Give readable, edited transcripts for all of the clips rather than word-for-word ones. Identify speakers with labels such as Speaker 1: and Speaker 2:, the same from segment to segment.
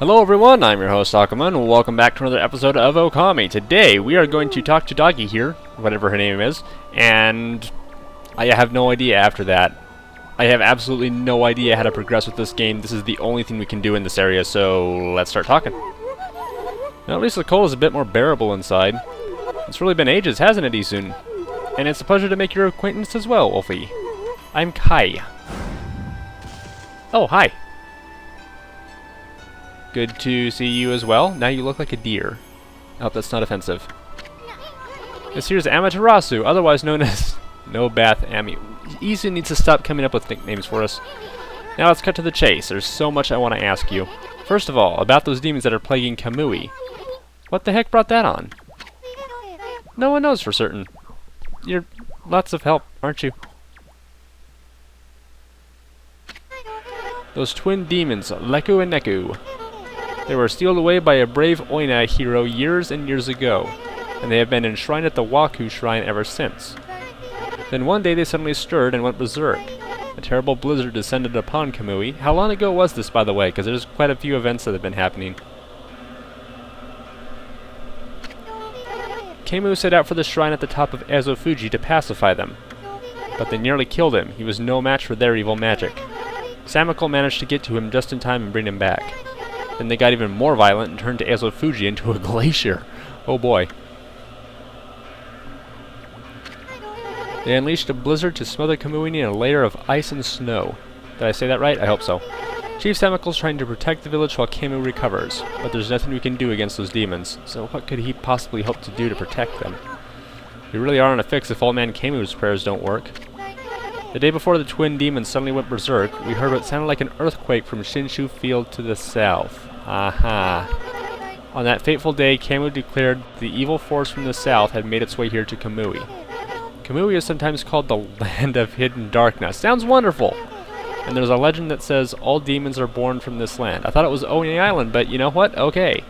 Speaker 1: Hello everyone, I'm your host Okami, and welcome back to another episode of Okami. Today we are going to talk to Doggy here, whatever her name is, and I have no idea after that. I have absolutely no idea how to progress with this game. This is the only thing we can do in this area, so let's start talking. Now, at least the cold is a bit more bearable inside. It's really been ages, hasn't it, Isun? And it's a pleasure to make your acquaintance as well, Wolfie. I'm Kai. Oh, hi. Good to see you as well. Now you look like a deer. I hope that's not offensive. This here's Amaterasu, otherwise known as No Bath Ami. Isun needs to stop coming up with nicknames for us. Now let's cut to the chase. There's so much I want to ask you. First of all, about those demons that are plaguing Kamui. What the heck brought that on? No one knows for certain. You're lots of help, aren't you? Those twin demons, Leku and Neku. They were sealed away by a brave Oina hero years and years ago, and they have been enshrined at the Waku shrine ever since. Then one day they suddenly stirred and went berserk. A terrible blizzard descended upon Kamui. How long ago was this, by the way? Because there's quite a few events that have been happening. Kamui set out for the shrine at the top of Azofuji to pacify them, but they nearly killed him. He was no match for their evil magic. Samiko managed to get to him just in time and bring him back. Then they got even more violent and turned to Azofuji into a glacier. Oh boy. They unleashed a blizzard to smother Kamui in a layer of ice and snow. Did I say that right? I hope so. Chief Samiko's trying to protect the village while Kamui recovers, but there's nothing we can do against those demons, so what could he possibly hope to do to protect them? We really are on a fix if old man Kamu's prayers don't work. The day before the twin demons suddenly went berserk, we heard what sounded like an earthquake from Shinshu Field to the south. Aha. On that fateful day, Kamui declared the evil force from the south had made its way here to Kamui. Kamui is sometimes called the Land of Hidden Darkness. Sounds wonderful! And there's a legend that says all demons are born from this land. I thought it was Oni Island, but you know what? Okay.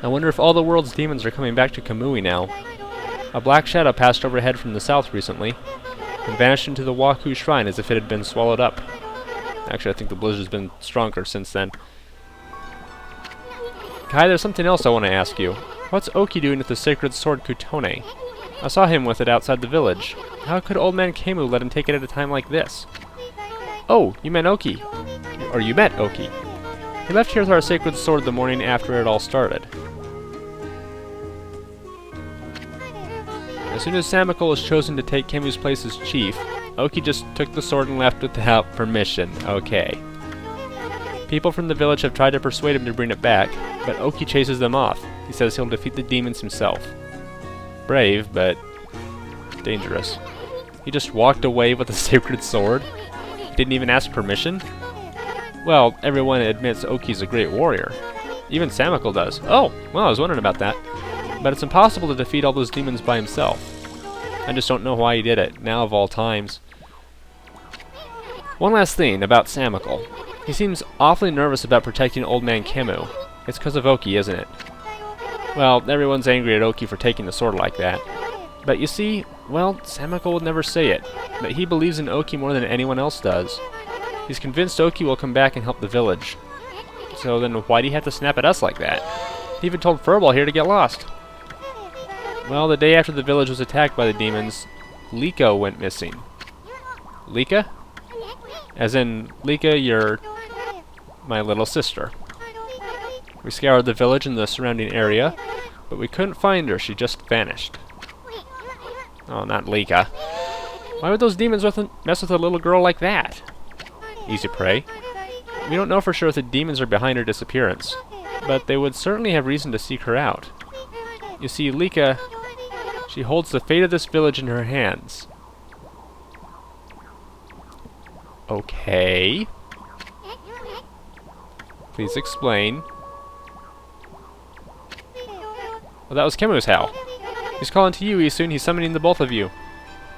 Speaker 1: I wonder if all the world's demons are coming back to Kamui now. A black shadow passed overhead from the south recently, and vanished into the Waku shrine as if it had been swallowed up. Actually, I think the blizzard's been stronger since then. Kai, there's something else I want to ask you. What's Oki doing with the sacred sword Kutone? I saw him with it outside the village. How could old man Kamu let him take it at a time like this? Oh, you meant Oki. Or you met Oki. He left here with our sacred sword the morning after it all started. As soon as Samiko was chosen to take Kamu's place as chief, Oki just took the sword and left without permission. Okay. People from the village have tried to persuade him to bring it back, but Oki chases them off. He says he'll defeat the demons himself. Brave, but dangerous. He just walked away with a sacred sword? He didn't even ask permission? Well, everyone admits Oki's a great warrior. Even Samiko does. Oh, well, I was wondering about that. But it's impossible to defeat all those demons by himself. I just don't know why he did it, now of all times. One last thing about Samiko. He seems awfully nervous about protecting old man Kamu. It's because of Oki, isn't it? Well, everyone's angry at Oki for taking the sword like that. But you see, well, Samiko would never say it, but he believes in Oki more than anyone else does. He's convinced Oki will come back and help the village. So then why do you have to snap at us like that? He even told Furball here to get lost. Well, the day after the village was attacked by the demons, Liko went missing. Lika? As in, Lika, you're my little sister. We scoured the village and the surrounding area, but we couldn't find her. She just vanished. Oh, not Lika. Why would those demons mess with a little girl like that? Easy prey. We don't know for sure if the demons are behind her disappearance, but they would certainly have reason to seek her out. You see, Lika, she holds the fate of this village in her hands. Okay. Please explain. Well, that was Kemu's howl. He's calling to you, Isun. He's summoning the both of you.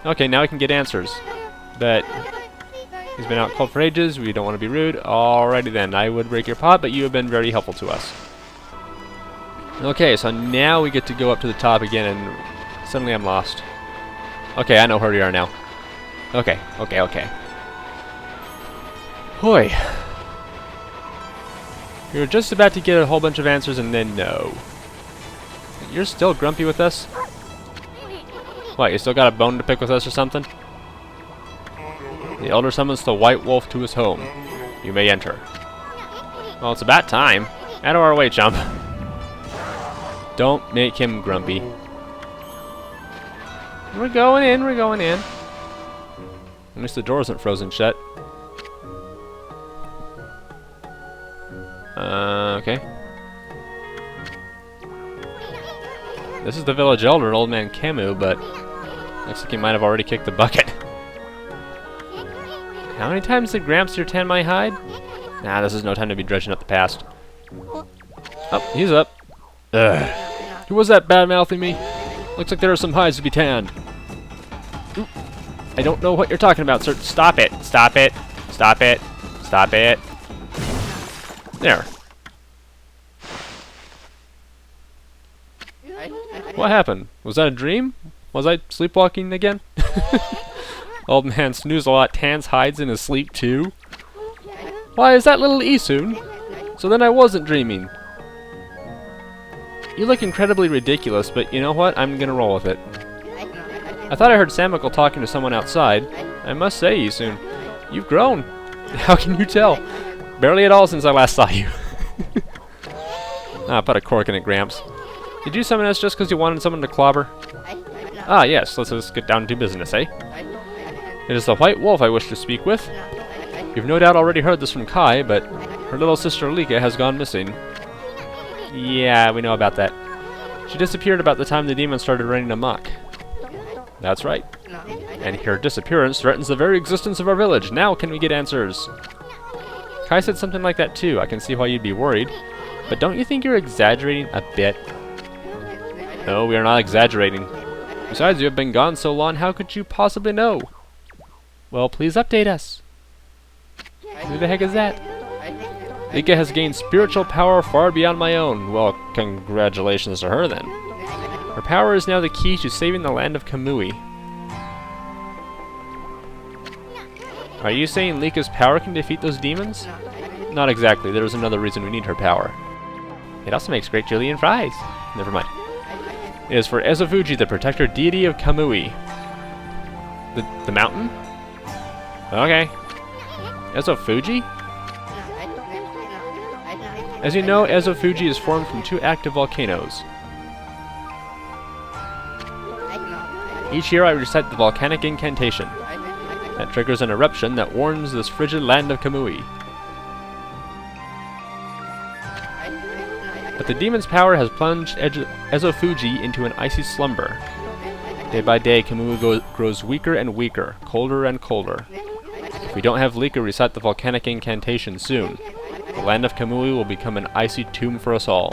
Speaker 1: Okay, now we can get answers. But he's been out cold for ages. We don't want to be rude. Alrighty then. I would break your pot, but you have been very helpful to us. Okay, so now we get to go up to the top again, and suddenly I'm lost. Okay, I know where we are now. Okay. Hoy. We were just about to get a whole bunch of answers and then no. You're still grumpy with us? What, you still got a bone to pick with us or something? The elder summons the white wolf to his home. You may enter. Well, it's about time. Out of our way, chump. Don't make him grumpy. We're going in, we're going in. At least the door isn't frozen shut. Okay. This is the village elder, Old Man Camus, but looks like he might have already kicked the bucket. How many times did Gramps here tan my hide? Nah, this is no time to be dredging up the past. Oh, he's up. Ugh. Who was that bad-mouthing me? Looks like there are some hides to be tanned. Oop. I don't know what you're talking about, sir. Stop it. Stop it. Stop it. Stop it. There. What happened? Was that a dream? Was I sleepwalking again? Old man Snooze-a-lot tans hides in his sleep too? Why, is that little Isun? So then I wasn't dreaming. You look incredibly ridiculous, but you know what? I'm gonna roll with it. I thought I heard Samical talking to someone outside. I must say, Isun, you've grown. How can you tell? Barely at all since I last saw you. Put a cork in it, Gramps. Did you summon us just because you wanted someone to clobber? Ah, yes, let's just get down to business, eh? It is the white wolf I wish to speak with. You've no doubt already heard this from Kai, but her little sister Lika has gone missing. Yeah, we know about that. She disappeared about the time the demon started running amok. That's right. And her disappearance threatens the very existence of our village. Now can we get answers? Kai said something like that too. I can see why you'd be worried. But don't you think you're exaggerating a bit? No, we are not exaggerating. Besides, you have been gone so long, how could you possibly know? Well, please update us. Who the heck is that? Lika has gained spiritual power far beyond my own. Well, congratulations to her then. Her power is now the key to saving the land of Kamui. Are you saying Lika's power can defeat those demons? Not exactly. There is another reason we need her power. It also makes great Julian fries. Never mind. It is for Ezofuji, the protector deity of Kamui. The mountain? Okay. Ezofuji? As you know, Ezofuji is formed from 2 active volcanoes. Each year I recite the volcanic incantation. That triggers an eruption that warns this frigid land of Kamui. But the demon's power has plunged Ezofuji into an icy slumber. Day by day, Kamui grows weaker and weaker, colder and colder. If we don't have Lika recite the volcanic incantation soon, the land of Kamui will become an icy tomb for us all.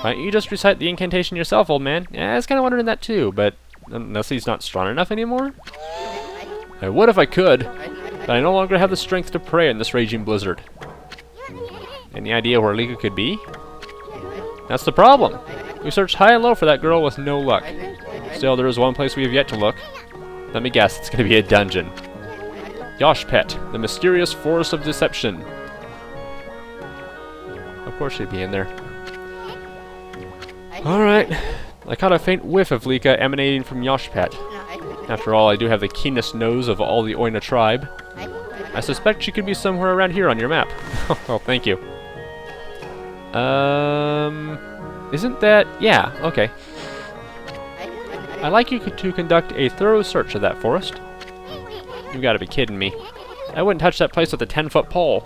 Speaker 1: Why don't you just recite the incantation yourself, old man? Yeah, I was kind of wondering that too, but unless he's not strong enough anymore? I would if I could, but I no longer have the strength to pray in this raging blizzard. Any idea where Lika could be? That's the problem. We searched high and low for that girl with no luck. Still, there is one place we have yet to look. Let me guess, it's going to be a dungeon. Yoshpet, the mysterious forest of deception. Of course she'd be in there. Alright. I caught a faint whiff of Lika emanating from Yoshpet. After all, I do have the keenest nose of all the Oina tribe. I suspect she could be somewhere around here on your map. Well, thank you. Isn't that... Yeah, okay. I'd like you to conduct a thorough search of that forest. You've got to be kidding me. I wouldn't touch that place with a 10-foot pole.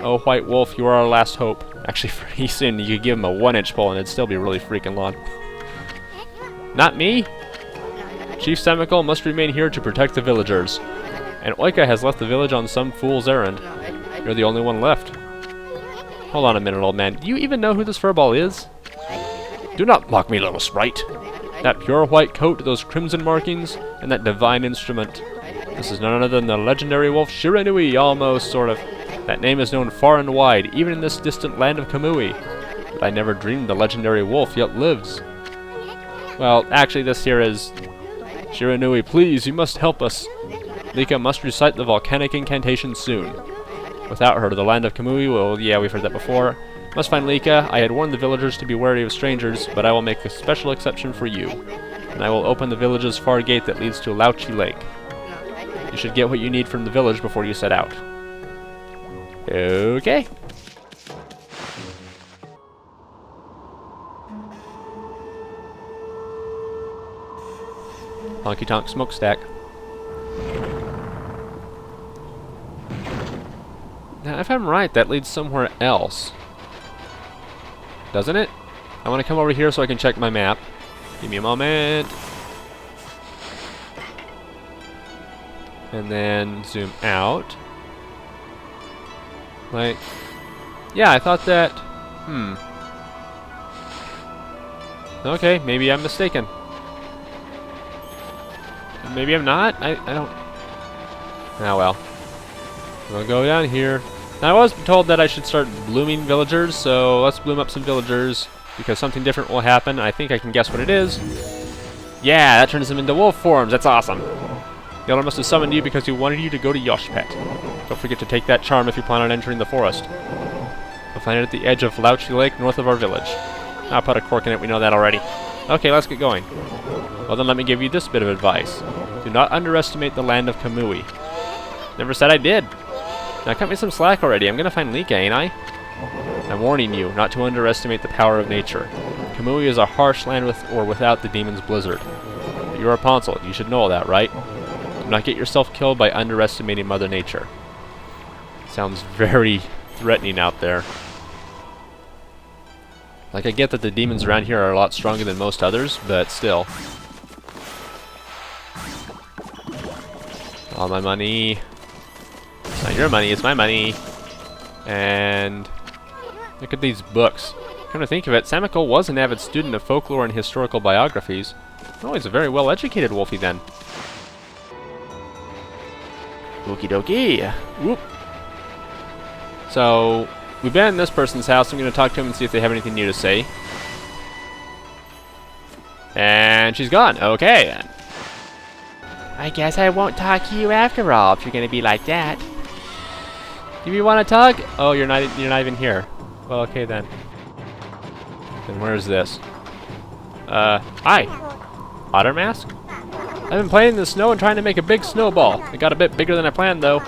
Speaker 1: Oh, White Wolf, you are our last hope. Actually, pretty soon you could give him a 1-inch pole and it'd still be really freaking long. Not me! Chief Samical must remain here to protect the villagers. And Oika has left the village on some fool's errand. You're the only one left. Hold on a minute, old man. Do you even know who this furball is? Do not mock me, little sprite. That pure white coat, those crimson markings, and that divine instrument. This is none other than the legendary wolf Shiranui, almost, sort of. That name is known far and wide, even in this distant land of Kamui. But I never dreamed the legendary wolf yet lives. Well, actually, this here is... Shiranui, please, you must help us. Lika must recite the volcanic incantation soon. Without her, the land of Kamui will... Yeah, we've heard that before. Must find Lika. I had warned the villagers to be wary of strangers, but I will make a special exception for you. And I will open the village's far gate that leads to Lauchi Lake. You should get what you need from the village before you set out. Okay. Honky Tonk Smokestack. Now, if I'm right, that leads somewhere else. Doesn't it? I want to come over here so I can check my map. Give me a moment. And then zoom out. Like, yeah, I thought that... Okay, maybe I'm mistaken. Maybe I'm not? I don't... Ah, well. We'll go down here. Now, I was told that I should start blooming villagers, so let's bloom up some villagers, because something different will happen. I think I can guess what it is. Yeah, that turns them into wolf forms. That's awesome. The elder must have summoned you because he wanted you to go to Yoshpet. Don't forget to take that charm if you plan on entering the forest. You'll find it at the edge of Lauchi Lake, north of our village. I'll put a cork in it, we know that already. Okay, let's get going. Well then, let me give you this bit of advice. Do not underestimate the land of Kamui. Never said I did. Now cut me some slack already. I'm gonna find Lika, ain't I? I'm warning you not to underestimate the power of nature. Kamui is a harsh land with or without the demon's blizzard. But you're a Rapunzel. You should know that, right? Do not get yourself killed by underestimating Mother Nature. Sounds very threatening out there. Like, I get that the demons around here are a lot stronger than most others, but still. All my money. It's not your money, it's my money. And look at these books. Come to think of it, Samiko was an avid student of folklore and historical biographies. Oh, he's a very well-educated wolfie then. Okie dokie. Whoop. So, we've been in this person's house. I'm going to talk to him and see if they have anything new to say. And she's gone. Okay, then. I guess I won't talk to you after all, if you're going to be like that. Do you want to talk? Oh, you're not even here. Well, okay then. Then where is this? Hi. Otter mask? I've been playing in the snow and trying to make a big snowball. It got a bit bigger than I planned, though.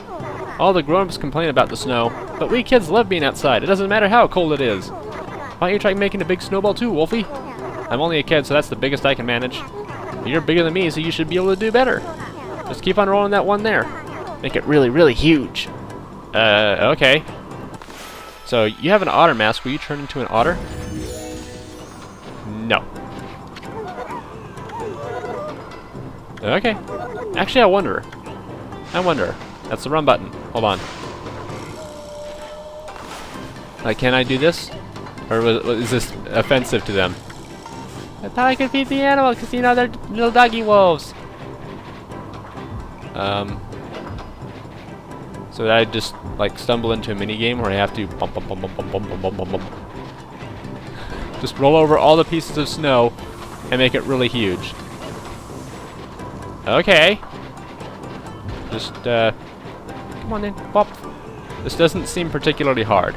Speaker 1: All the grown-ups complain about the snow, but we kids love being outside. It doesn't matter how cold it is. Why don't you try making a big snowball too, Wolfie? I'm only a kid, so that's the biggest I can manage. But you're bigger than me, so you should be able to do better. Just keep on rolling that one there. Make it really, really huge. Okay. So, you have an otter mask. Will you turn into an otter? No. Okay. Actually, I wonder. That's the run button. Hold on. Can I do this? Or is this offensive to them? I thought I could feed the animal because, you know, they're little doggy wolves. So that I just, like, stumble into a minigame where I have to bump, bump, bump, bump, bump, bump, bump, bump, bump. Just roll over all the pieces of snow and make it really huge. Okay. Just, come on in. Bop. This doesn't seem particularly hard.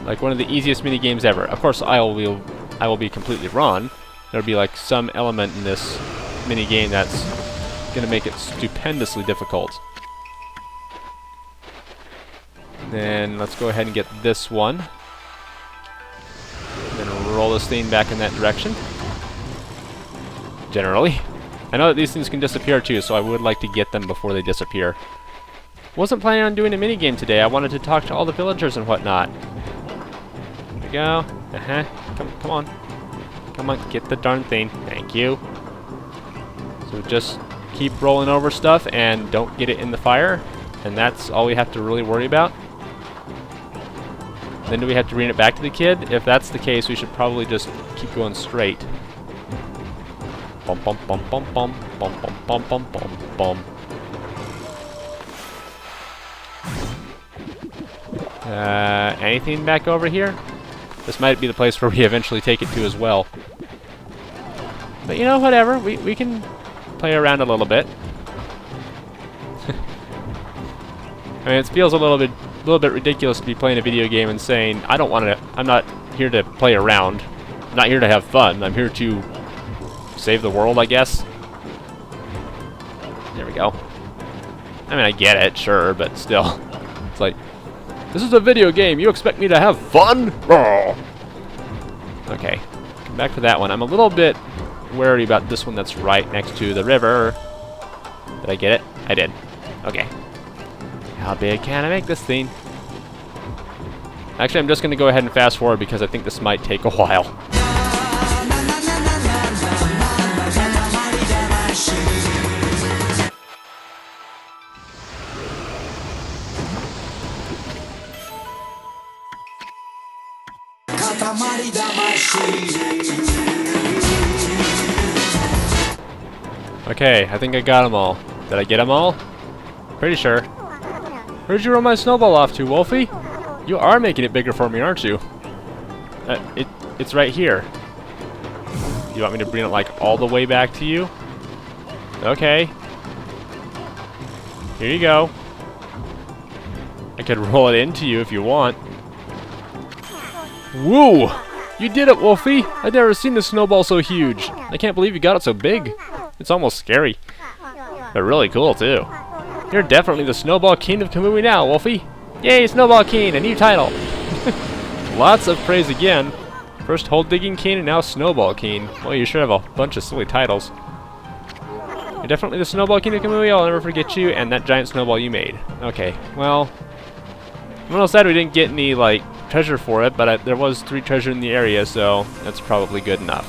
Speaker 1: Like one of the easiest mini games ever. Of course, I will be completely wrong. There'll be like some element in this mini game that's gonna make it stupendously difficult. Then let's go ahead and get this one. Then roll this thing back in that direction. Generally. I know that these things can disappear too, so I would like to get them before they disappear. Wasn't planning on doing a minigame today. I wanted to talk to all the villagers and whatnot. There we go. Come on. Come on, get the darn thing. Thank you. So just keep rolling over stuff and don't get it in the fire. And that's all we have to really worry about. Then do we have to bring it back to the kid? If that's the case, we should probably just keep going straight. Bum bum bum bum bum bum bum bum bum bum bum. Anything back over here? This might be the place where we eventually take it to as well. But you know, whatever. We can play around a little bit. I mean, it feels a little bit ridiculous to be playing a video game and saying, I don't want to, I'm not here to play around. I'm not here to have fun. I'm here to save the world, I guess. There we go. I mean, I get it, sure, but still. It's like, this is a video game. You expect me to have fun? Oh. Okay, come back to that one. I'm a little bit wary about this one that's right next to the river. Did I get it? I did. Okay. How big can I make this thing? Actually, I'm just going to go ahead and fast forward because I think this might take a while. Okay, I think I got them all. Did I get them all? Pretty sure. Where'd you run my snowball off to, Wolfie? You are making it bigger for me, aren't you? It's right here. You want me to bring it like all the way back to you? Okay. Here you go. I could roll it into you if you want. Woo! You did it, Wolfie! I've never seen a snowball so huge. I can't believe you got it so big. It's almost scary. But really cool, too. You're definitely the Snowball King of Kamui now, Wolfie. Yay, Snowball King, a new title. Lots of praise again. First Hole Digging King and now Snowball King. Well, you sure have a bunch of silly titles. You're definitely the Snowball King of Kamui. I'll never forget you and that giant snowball you made. Okay, well, I'm a little sad we didn't get any, like, treasure for it, but there was 3 treasure in the area, so that's probably good enough.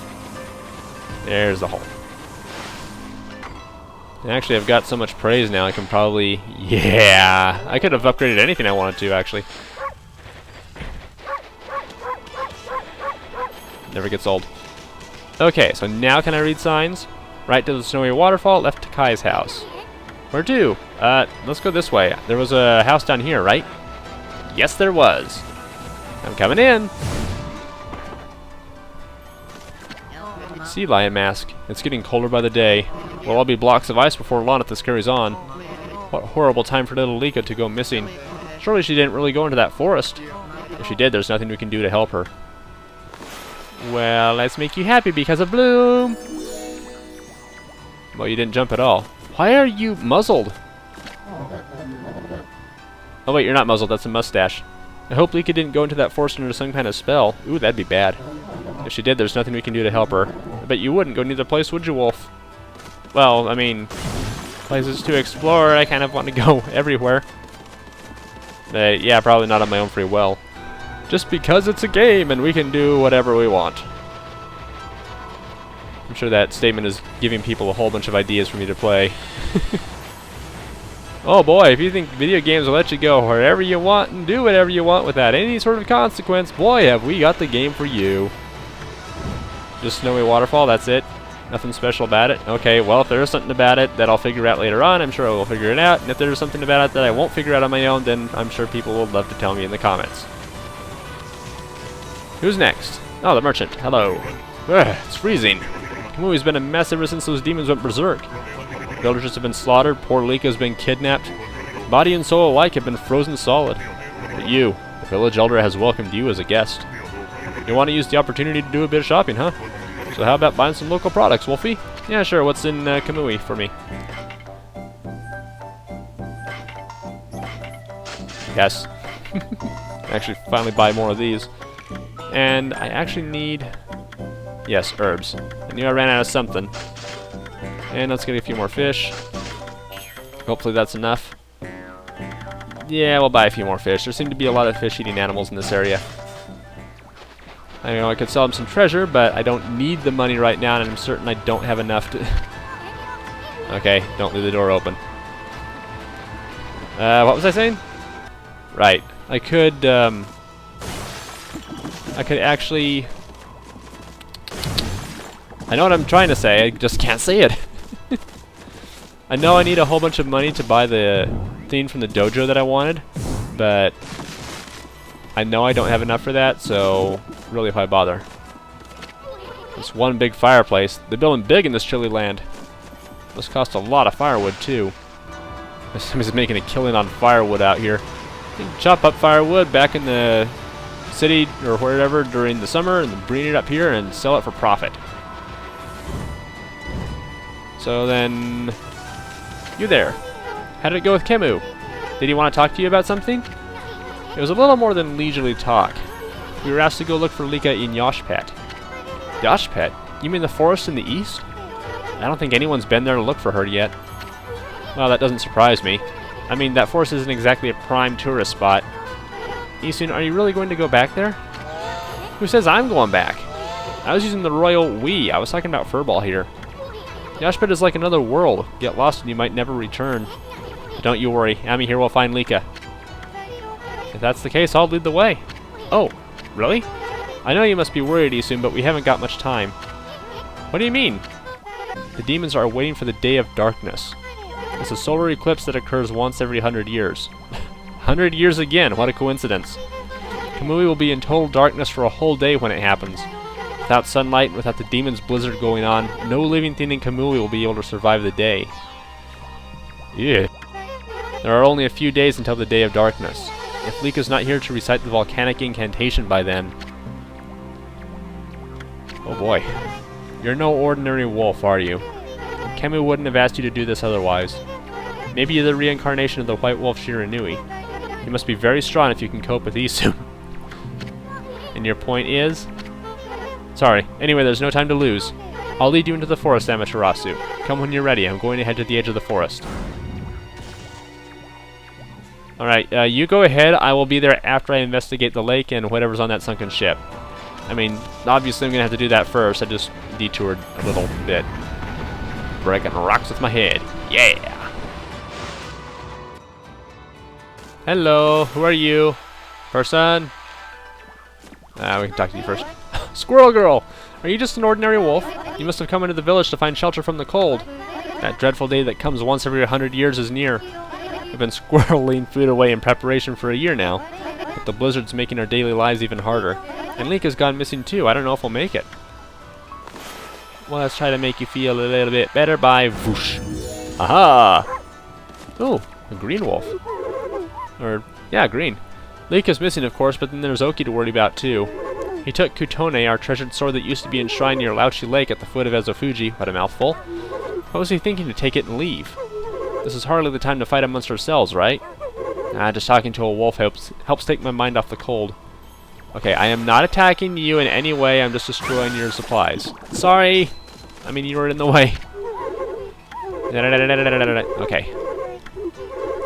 Speaker 1: There's the hole. And actually, I've got so much praise now, I can probably... Yeah! I could have upgraded anything I wanted to, actually. Never gets old. Okay, so now can I read signs? Right to the snowy waterfall, left to Kai's house. Where to? Let's go this way. There was a house down here, right? Yes, there was. I'm coming in. Sea lion mask. It's getting colder by the day. We'll all be blocks of ice before long if this carries on. What horrible time for little Lika to go missing. Surely she didn't really go into that forest. If she did, there's nothing we can do to help her. Well, let's make you happy because of Bloom. Well, you didn't jump at all. Why are you muzzled? Oh wait, you're not muzzled. That's a mustache. I hope Lika didn't go into that forest under some kind of spell. Ooh, that'd be bad. If she did, there's nothing we can do to help her. I bet you wouldn't go near the place, would you, Wolf? Well, I mean, places to explore, I kind of want to go everywhere. Yeah, probably not on my own free will. Just because it's a game and we can do whatever we want. I'm sure that statement is giving people a whole bunch of ideas for me to play. Oh boy, if you think video games will let you go wherever you want and do whatever you want without any sort of consequence, boy, have we got the game for you. Just snowy waterfall, that's it? Nothing special about it? Okay, well, if there is something about it that I'll figure out later on, I'm sure I will figure it out. And if there's something about it that I won't figure out on my own, then I'm sure people will love to tell me in the comments. Who's next? Oh, the merchant. Hello. Ugh, it's freezing. Kamui's been a mess ever since those demons went berserk. Villagers have been slaughtered, poor Lika has been kidnapped. Body and soul alike have been frozen solid. But you, the village elder, has welcomed you as a guest. You want to use the opportunity to do a bit of shopping, huh? So how about buying some local products, Wolfie? Yeah, sure. What's in Kamui for me? Yes. Actually, finally buy more of these. And I actually need... Yes, herbs. I knew I ran out of something. And let's get a few more fish. Hopefully that's enough. Yeah, we'll buy a few more fish. There seem to be a lot of fish-eating animals in this area. I know I could sell them some treasure, but I don't need the money right now, and I'm certain I don't have enough to... Okay, don't leave the door open. What was I saying? Right. I could actually... I know what I'm trying to say, I just can't say it. I know I need a whole bunch of money to buy the thing from the dojo that I wanted, but I know I don't have enough for that, so really why bother? It's one big fireplace. They're building big in this chilly land. This costs a lot of firewood too. Somebody's making a killing on firewood out here. You can chop up firewood back in the city or wherever during the summer and bring it up here and sell it for profit. So then, you there. How did it go with Kemu? Did he want to talk to you about something? It was a little more than leisurely talk. We were asked to go look for Lika in Yoshpet. Yoshpet? You mean the forest in the east? I don't think anyone's been there to look for her yet. Well, that doesn't surprise me. I mean, that forest isn't exactly a prime tourist spot. Isun, are you really going to go back there? Who says I'm going back? I was using the royal we. I was talking about Furball here. Yoshpet is like another world. Get lost and you might never return. But don't you worry. Ami here will find Lika. If that's the case, I'll lead the way. Oh, really? I know you must be worried, Isun, but we haven't got much time. What do you mean? The demons are waiting for the Day of Darkness. It's a solar eclipse that occurs once every 100 years. 100 years again, what a coincidence. Kamui will be in total darkness for a whole day when it happens. Without sunlight and without the demon's blizzard going on, no living thing in Kamui will be able to survive the day. Yeah. There are only a few days until the Day of Darkness. If Lika's not here to recite the volcanic incantation by then... Oh boy. You're no ordinary wolf, are you? Kemu wouldn't have asked you to do this otherwise. Maybe you're the reincarnation of the White Wolf Shiranui. You must be very strong if you can cope with Isu. And your point is? Sorry. Anyway, there's no time to lose. I'll lead you into the forest, Amaterasu. Come when you're ready. I'm going to head to the edge of the forest. Alright, you go ahead. I will be there after I investigate the lake and whatever's on that sunken ship. I mean, obviously I'm going to have to do that first. I just detoured a little bit. Breaking rocks with my head. Yeah! Hello, who are you? Person? We can talk to you first. Squirrel Girl! Are you just an ordinary wolf? You must have come into the village to find shelter from the cold. That dreadful day that comes once every 100 years is near. We've been squirreling food away in preparation for a year now. But the blizzard's making our daily lives even harder. And Lika's gone missing too. I don't know if we'll make it. Well, let's try to make you feel a little bit better by whoosh. Aha! Oh, a green wolf. Or, yeah, green. Lika's missing, of course, but then there's Oki to worry about too. He took Kutone, our treasured sword that used to be enshrined near Lauchi Lake at the foot of Ezofuji. What a mouthful. What was he thinking to take it and leave? This is hardly the time to fight amongst ourselves, right? Just talking to a wolf helps take my mind off the cold. Okay, I am not attacking you in any way, I'm just destroying your supplies. Sorry! I mean, you were in the way. Okay.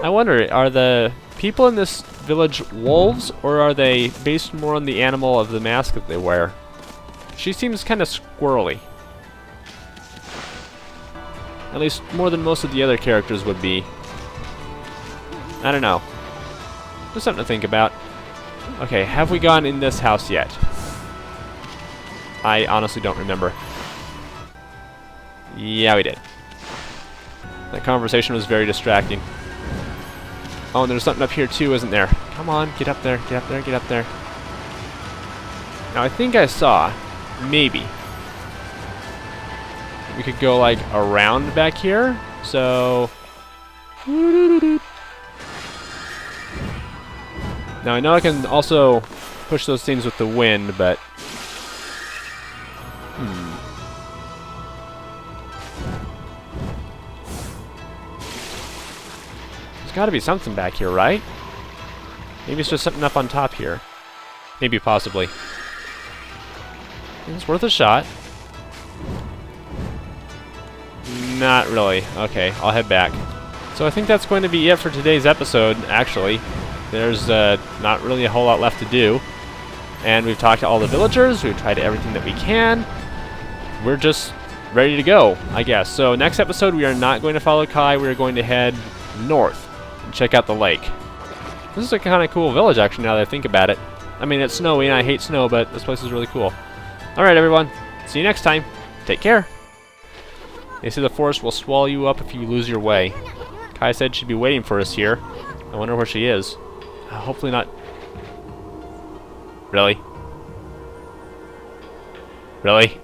Speaker 1: I wonder, are the people in this village wolves, or are they based more on the animal of the mask that they wear? She seems kind of squirrely. At least more than most of the other characters would be. I don't know. Just something to think about. Okay, have we gone in this house yet? I honestly don't remember. Yeah, we did. That conversation was very distracting. Oh, and there's something up here too, isn't there? Come on, get up there, get up there, get up there. Now, I think I saw, maybe, we could go, like, around back here, so... Now, I know I can also push those things with the wind, but... There's gotta be something back here, right? Maybe it's just something up on top here. Maybe, possibly. It's worth a shot. Not really. Okay, I'll head back. So I think that's going to be it for today's episode, actually. There's not really a whole lot left to do. And we've talked to all the villagers, we've tried everything that we can. We're just ready to go, I guess. So next episode, we are not going to follow Kai, we are going to head north and check out the lake. This is a kind of cool village, actually, now that I think about it. I mean, it's snowy, and I hate snow, but this place is really cool. Alright, everyone. See you next time. Take care. They say the forest will swallow you up if you lose your way. Kai said she'd be waiting for us here. I wonder where she is. Hopefully not... Really? Really?